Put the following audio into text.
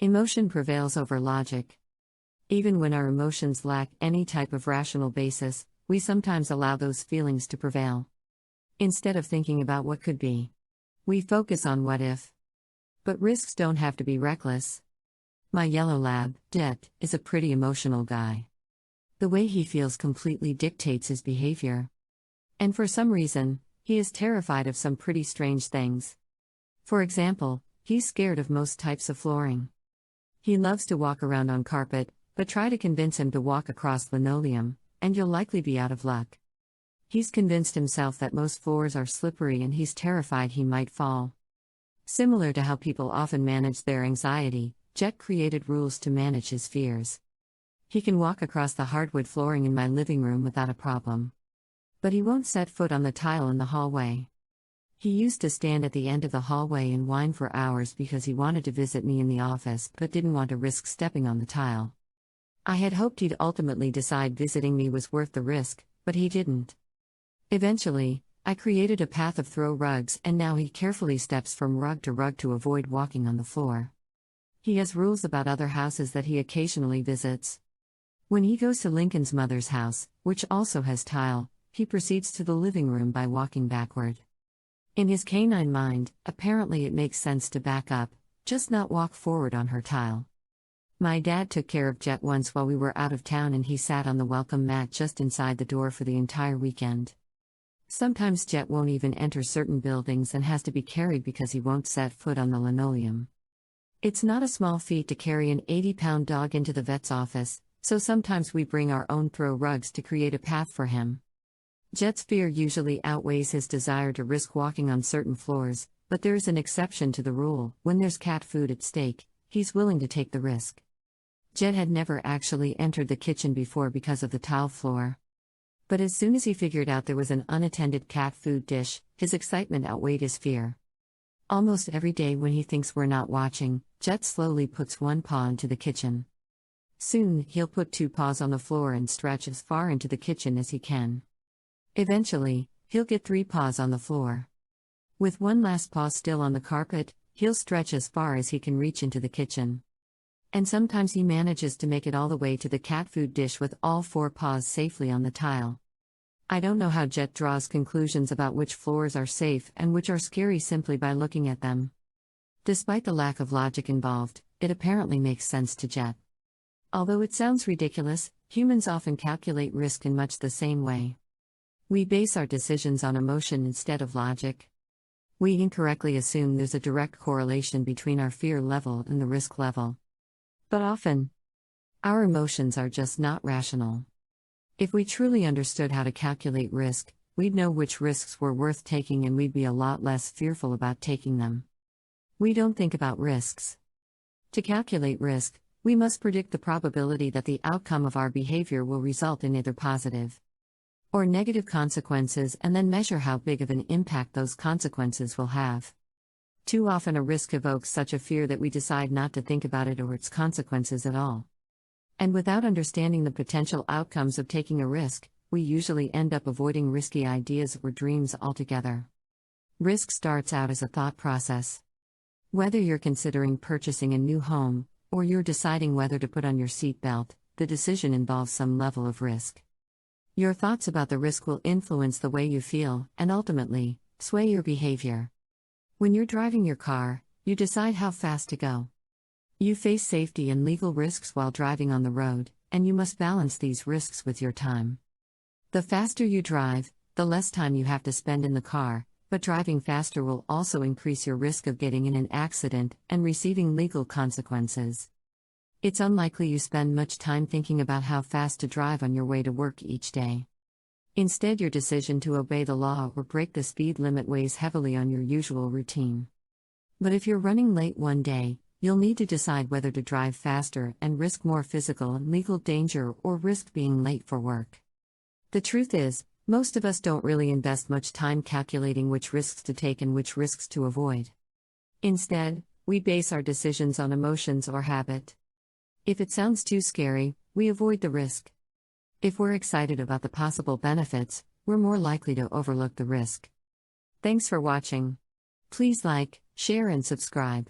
Emotion prevails over logic. Even when our emotions lack any type of rational basis, we sometimes allow those feelings to prevail. Instead of thinking about what could be, we focus on what if. But risks don't have to be reckless. My yellow lab, Jet, is a pretty emotional guy. The way he feels completely dictates his behavior. And for some reason, he is terrified of some pretty strange things. For example, he's scared of most types of flooring. He loves to walk around on carpet, but try to convince him to walk across linoleum, and you'll likely be out of luck. He's convinced himself that most floors are slippery and he's terrified he might fall. Similar to how people often manage their anxiety, Jet created rules to manage his fears. He can walk across the hardwood flooring in my living room without a problem. But he won't set foot on the tile in the hallway. He used to stand at the end of the hallway and whine for hours because he wanted to visit me in the office but didn't want to risk stepping on the tile. I had hoped he'd ultimately decide visiting me was worth the risk, but he didn't. Eventually, I created a path of throw rugs and now he carefully steps from rug to avoid walking on the floor. He has rules about other houses that he occasionally visits. When he goes to Lincoln's mother's house, which also has tile, he proceeds to the living room by walking backward. In his canine mind, apparently it makes sense to back up, just not walk forward on her tile. My dad took care of Jet once while we were out of town and he sat on the welcome mat just inside the door for the entire weekend. Sometimes Jet won't even enter certain buildings and has to be carried because he won't set foot on the linoleum. It's not a small feat to carry an 80-pound dog into the vet's office, so sometimes we bring our own throw rugs to create a path for him. Jet's fear usually outweighs his desire to risk walking on certain floors, but there's an exception to the rule: when there's cat food at stake, he's willing to take the risk. Jet had never actually entered the kitchen before because of the tile floor. But as soon as he figured out there was an unattended cat food dish, his excitement outweighed his fear. Almost every day when he thinks we're not watching, Jet slowly puts one paw into the kitchen. Soon, he'll put two paws on the floor and stretch as far into the kitchen as he can. Eventually, he'll get three paws on the floor. With one last paw still on the carpet, he'll stretch as far as he can reach into the kitchen. And sometimes he manages to make it all the way to the cat food dish with all four paws safely on the tile. I don't know how Jet draws conclusions about which floors are safe and which are scary simply by looking at them. Despite the lack of logic involved, it apparently makes sense to Jet. Although it sounds ridiculous, humans often calculate risk in much the same way. We base our decisions on emotion instead of logic. We incorrectly assume there's a direct correlation between our fear level and the risk level. But often, our emotions are just not rational. If we truly understood how to calculate risk, we'd know which risks were worth taking and we'd be a lot less fearful about taking them. We don't think about risks. To calculate risk, we must predict the probability that the outcome of our behavior will result in either positive or negative consequences and then measure how big of an impact those consequences will have. Too often a risk evokes such a fear that we decide not to think about it or its consequences at all. And without understanding the potential outcomes of taking a risk, we usually end up avoiding risky ideas or dreams altogether. Risk starts out as a thought process. Whether you're considering purchasing a new home, or you're deciding whether to put on your seatbelt, the decision involves some level of risk. Your thoughts about the risk will influence the way you feel, and ultimately, sway your behavior. When you're driving your car, you decide how fast to go. You face safety and legal risks while driving on the road, and you must balance these risks with your time. The faster you drive, the less time you have to spend in the car, but driving faster will also increase your risk of getting in an accident and receiving legal consequences. It's unlikely you spend much time thinking about how fast to drive on your way to work each day. Instead, your decision to obey the law or break the speed limit weighs heavily on your usual routine. But if you're running late one day, you'll need to decide whether to drive faster and risk more physical and legal danger or risk being late for work. The truth is, most of us don't really invest much time calculating which risks to take and which risks to avoid. Instead, we base our decisions on emotions or habit. If it sounds too scary, we avoid the risk. If we're excited about the possible benefits, we're more likely to overlook the risk. Thanks for watching. Please like, share and subscribe.